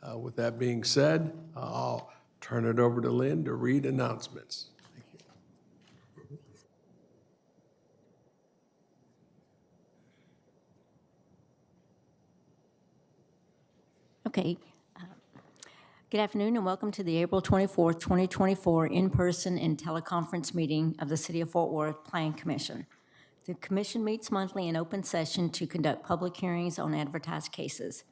With that being said, I'll turn it over to Lynn to read announcements. Thank you. Okay. Good afternoon and welcome to the April 24th, 2024 in-person and teleconference meeting of the City of Fort Worth Plan Commission. The commission meets monthly in open session to conduct public hearings on advertised cases.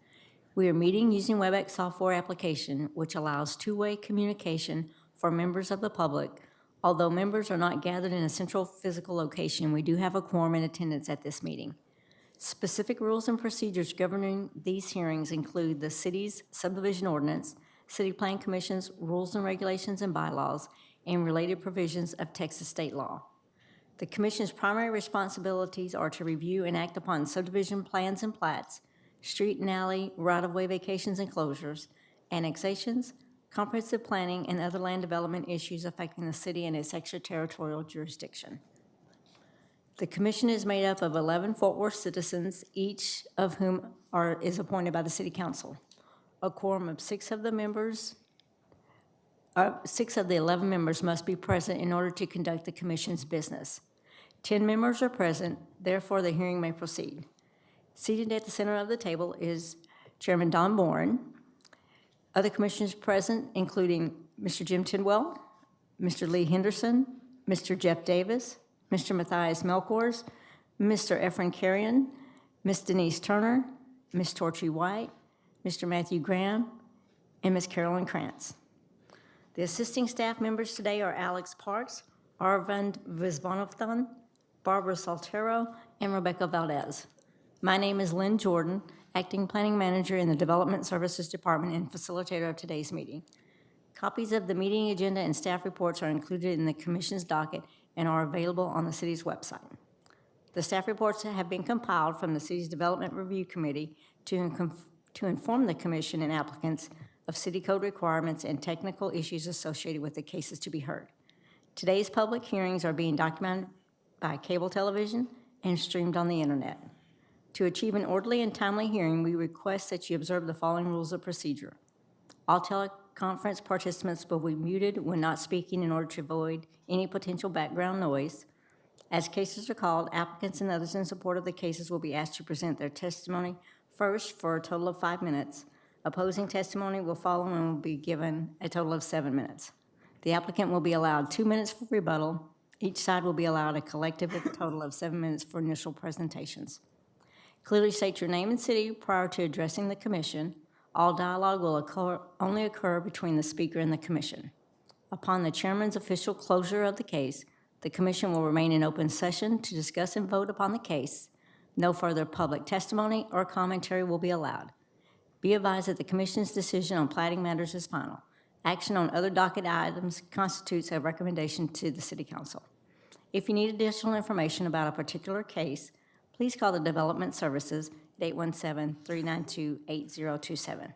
We are meeting using WebEx software application, which allows two-way communication for members of the public. Although members are not gathered in a central physical location, we do have a quorum in attendance at this meeting. Specific rules and procedures governing these hearings include the city's subdivision ordinance, City Plan Commission's rules and regulations and bylaws, and related provisions of Texas state law. The commission's primary responsibilities are to review and act upon subdivision plans and plats, street and alley, right-of-way vacations and closures, annexations, comprehensive planning, and other land development issues affecting the city and its extraterritorial jurisdiction. The commission is made up of 11 Fort Worth citizens, each of whom is appointed by the city council. A quorum of 6 of the 11 members must be present in order to conduct the commission's business. 10 members are present, therefore the hearing may proceed. Seated at the center of the table is Chairman Don Boren. Other commissioners present, including Mr. Jim Tidwell, Mr. Lee Henderson, Mr. Jeff Davis, Mr. Matthias Melkors, Mr. Efren Carrion, Ms. Denise Turner, Ms. Torchy White, Mr. Matthew Graham, and Ms. Carolyn Krantz. The assisting staff members today are Alex Parks, Arvind Viswanathan, Barbara Saltero, and Rebecca Valdez. My name is Lynn Jordan, Acting Planning Manager in the Development Services Department and facilitator of today's meeting. Copies of the meeting agenda and staff reports are included in the commission's docket and are available on the city's website. The staff reports have been compiled from the city's Development Review Committee to inform the commission and applicants of city code requirements and technical issues associated with the cases to be heard. Today's public hearings are being documented by cable television and streamed on the internet. To achieve an orderly and timely hearing, we request that you observe the following rules of procedure. All teleconference participants will be muted when not speaking in order to avoid any potential background noise. As cases are called, applicants and others in support of the cases will be asked to present their testimony first for a total of 5 minutes. Opposing testimony will follow and will be given a total of 7 minutes. The applicant will be allowed 2 minutes for rebuttal. Each side will be allowed a collective total of 7 minutes for initial presentations. Clearly state your name and city prior to addressing the commission. All dialogue will only occur between the speaker and the commission. Upon the chairman's official closure of the case, the commission will remain in open session to discuss and vote upon the case. No further public testimony or commentary will be allowed. Be advised that the commission's decision on plating matters is final. Action on other docket items constitutes a recommendation to the City Council. If you need additional information about a particular case, please call the Development Services at 817-392-8027.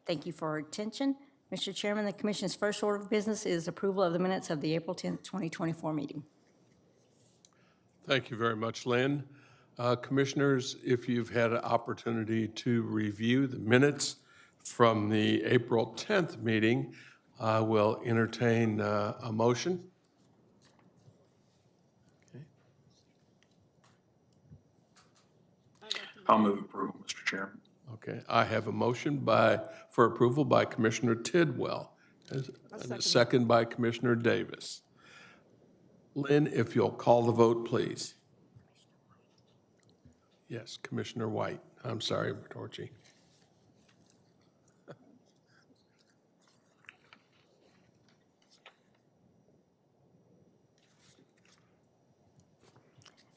Thank you for your attention. Mr. Chairman, the Commission's first order of business is approval of the minutes of the April 10th, 2024 meeting. Thank you very much, Lynn. Commissioners, if you've had an opportunity to review the minutes from the April 10th meeting, I will entertain a motion. I'll move approval, Mr. Chairman. Okay, I have a motion for approval by Commissioner Tidwell, and a second by Commissioner Davis. Lynn, if you'll call the vote, please. Yes, Commissioner White. I'm sorry, Torchy.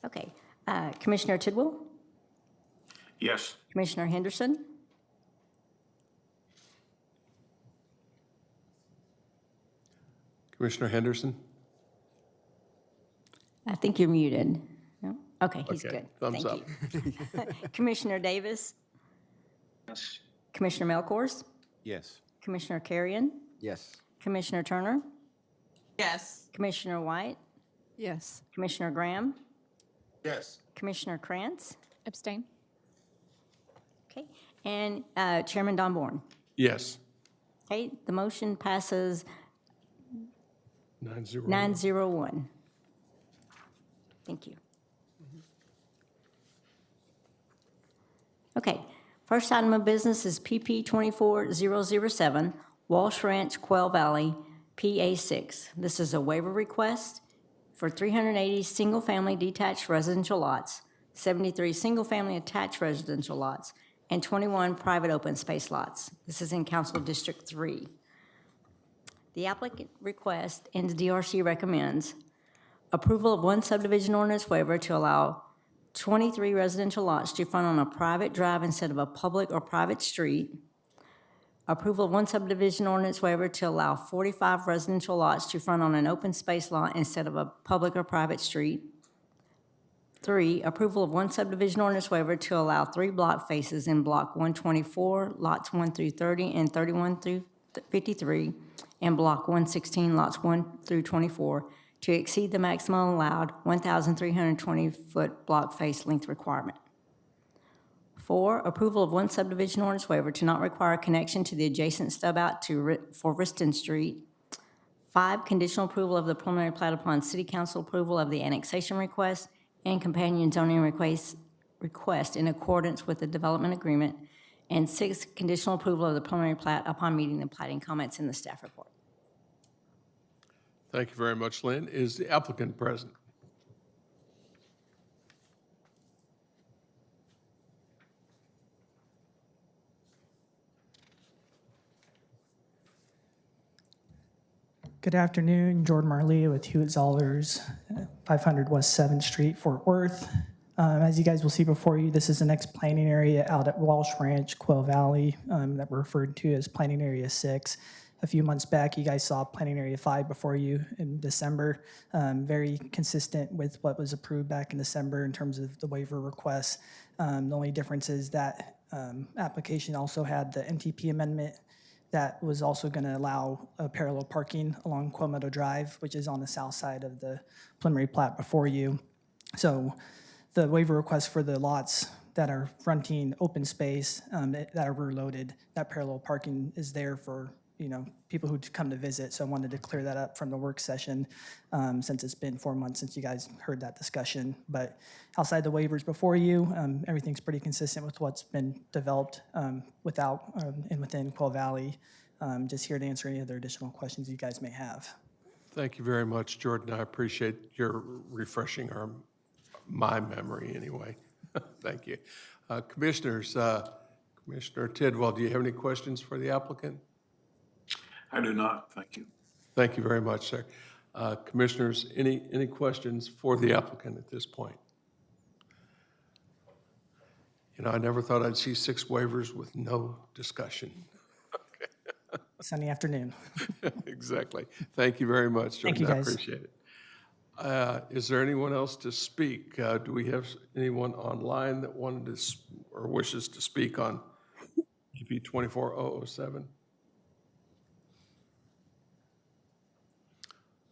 Okay, Commissioner Tidwell? Yes. Commissioner Henderson? Commissioner Henderson? I think you're muted. No? Okay, he's Okay, good. thumbs Thank up. you. Commissioner Davis? Yes. Commissioner Melkors? Yes. Commissioner Carrion? Yes. Commissioner Turner? Yes. Commissioner White? Yes. Commissioner Graham? Yes. Commissioner Krantz? Abstain. Okay, and Chairman Don Boren? Yes. Okay, the motion passes 9-0. 901. Thank you. Okay, first item of business is PP 24007, Walsh Ranch, Quail Valley, PA 6. This is a waiver request for 380 single-family detached residential lots, 73 single-family attached residential lots, and 21 private open space lots. This is in Council District 3. The applicant requests and the DRC recommends approval of one subdivision ordinance waiver to allow 23 residential lots to front on a private drive instead of a public or private street. Approval of one subdivision ordinance waiver to allow 45 residential lots to front on an open space lot instead of a public or private street. 3, approval of one subdivision ordinance waiver to allow 3 block faces in Block 124, lots 1 through 30 and 31 through 53, and Block 116, lots 1 through 24, to exceed the maximum allowed 1,320-foot block face length requirement. 4, approval of one subdivision ordinance waiver to not require a connection to the adjacent stub-out for Riston Street. 5, conditional approval of the preliminary plat upon city council approval of the annexation request and companion zoning request in accordance with the development agreement. And 6, conditional approval of the preliminary plat upon meeting the plating comments in the staff report. Thank you very much, Lynn. Is the applicant present? Good afternoon, Jordan Marley with Hewitt Zollers, 500 West 7th Street, Fort Worth. As you guys will see before you, this is the next planning area out at Walsh Ranch, Quail Valley, that we're referred to as Planning Area 6. A few months back, you guys saw Planning Area 5 before you in December. Very consistent with what was approved back in December in terms of the waiver requests. The only difference is that application also had the NTP amendment that was also going to allow parallel parking along Quail Meadow Drive, which is on the south side of the preliminary plat before you. So the waiver request for the lots that are fronting open space that are rear loaded, that parallel parking is there for people who come to visit. So I wanted to clear that up from the work session since it's been 4 months since you guys heard that discussion. But outside the waivers before you, everything's pretty consistent with what's been developed without and within Quail Valley. Just here to answer any other additional questions you guys may have. Thank you very much, Jordan. I appreciate your refreshing my memory anyway. Thank you. Commissioners, Commissioner Tidwell, do you have any questions for the applicant? I do not, thank you. Thank you very much, sir. Commissioners, any questions for the applicant at this point? I never thought I'd see 6 waivers with no discussion. Sunny afternoon. Exactly. Thank you very much, Jordan. Thank you, guys. I appreciate it. Is there anyone else to speak? Do we have anyone online that wanted to or wishes to speak on EP 24007?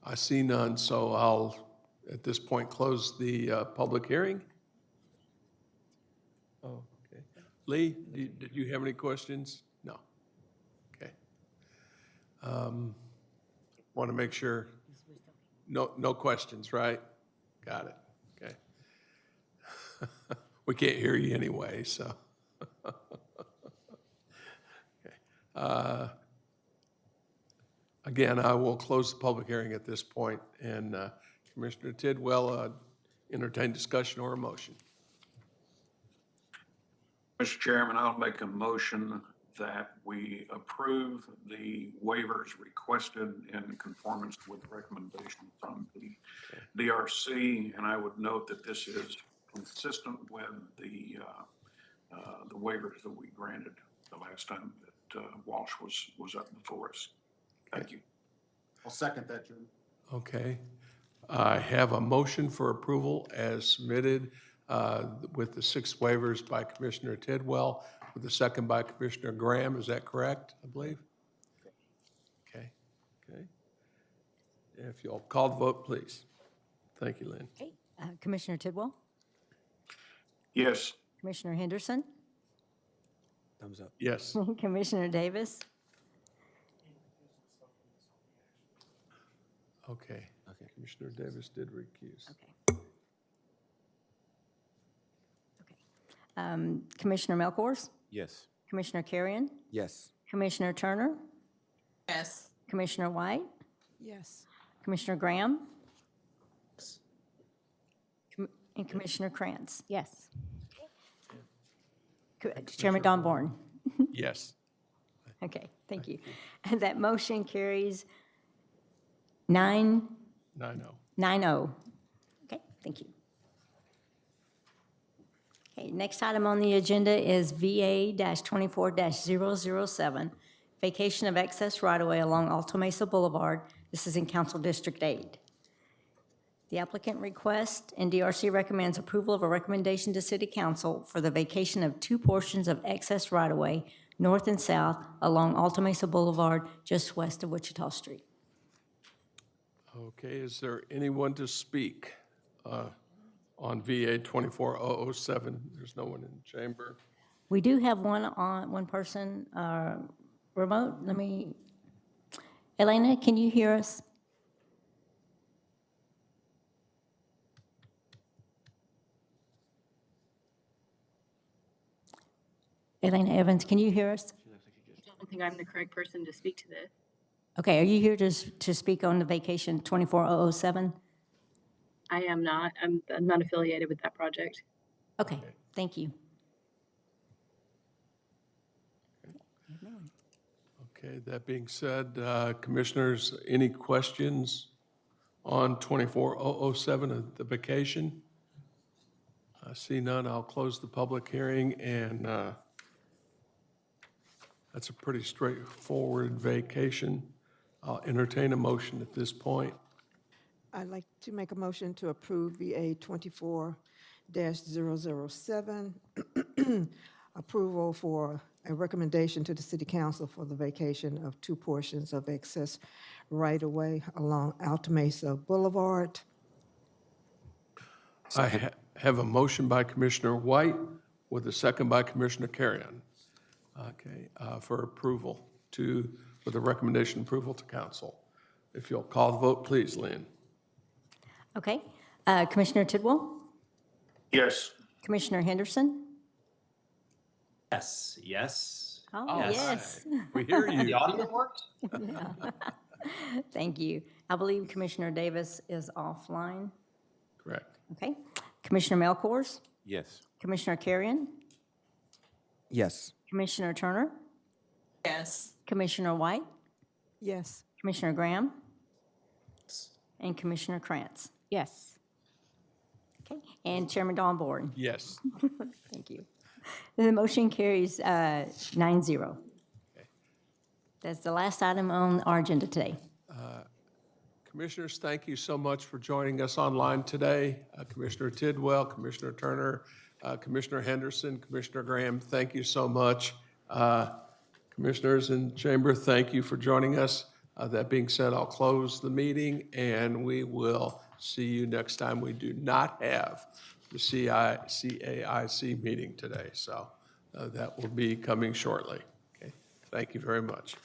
I see none, so I'll, at this point, close the public hearing. Oh, okay. Lee, did you have any questions? No. Okay. Want to make sure, no questions, right? Got it, okay. We can't hear you anyway, so. Okay. Again, I will close the public hearing at this point, and Commissioner Tidwell, entertain discussion or a motion. Mr. Chairman, I'll make a motion that we approve the waivers requested in conformance with recommendations from the DRC, and I would note that this is consistent with the waivers that we granted the last time that Walsh was up before us. Thank you. I'll second that, Jim. Okay. I have a motion for approval as submitted with the 6 waivers by Commissioner Tidwell, with the second by Commissioner Graham. Is that correct, I believe? Okay. Okay. If you'll call the vote, please. Thank you, Lynn. Okay, Commissioner Tidwell, Yes. Commissioner Henderson, Thumbs up. Yes. Commissioner Davis? Okay. Commissioner Davis did recuse. Okay. Commissioner Melkors? Yes. Commissioner Carrion? Yes. Commissioner Turner? Yes. Commissioner White? Yes. Commissioner Graham? And Commissioner Krantz? Yes. Chairman Don Born? Yes. Okay, thank you. And that motion carries 9-0. 9-0. Okay, thank you. Okay, next item on the agenda is VA-24-007, vacation of excess right-of-way along Alta Mesa Boulevard. This is in Council District 8. The applicant requests and DRC recommends approval of a recommendation to City Council for the vacation of 2 portions of excess right-of-way, north and south, along Alta Mesa Boulevard, just west of Wichita Street. Okay, is there anyone to speak on VA 24-007? There's no one in the chamber. We do have one person remote. Elena, can you hear us? Elena Evans, can you hear us? I don't think I'm the correct person to speak to this. Okay, are you here to speak on the vacation 24-007? I am not. I'm not affiliated with that project. Okay, thank you. Okay, that being said, Commissioners, any questions on 24-007, the vacation? I see none. I'll close the public hearing, and that's a pretty straightforward vacation. I'll entertain a motion at this point. I'd like to make a motion to approve VA 24-007, approval for a recommendation to the City Council for the vacation of 2 portions of excess right-of-way along Alta Mesa Boulevard. I have a motion by Commissioner White with a second by Commissioner Carrion. Okay, for approval for the recommendation approval to council. If you'll call the vote, please, Lynn. Okay, Commissioner Tidwell? Yes. Commissioner Henderson? Yes, yes. Oh, yes. We hear The you. audio worked? Thank you. I believe Commissioner Davis is offline. Correct. Okay. Commissioner Melkors? Yes. Commissioner Carrion? Yes. Commissioner Turner? Yes. Commissioner White? Yes. Commissioner Graham? And Commissioner Krantz? Yes. Okay, and Chairman Don Born? Yes. Thank you. The motion carries 9-0. That's the last item on our agenda today. Commissioners, thank you so much for joining us online today. Commissioner Tidwell, Commissioner Turner, Commissioner Henderson, Commissioner Graham, thank you so much. Commissioners in chamber, thank you for joining us. That being said, I'll close the meeting, and we will see you next time. We do not have the CAIC meeting today, so that will be coming shortly. Okay, thank you very much.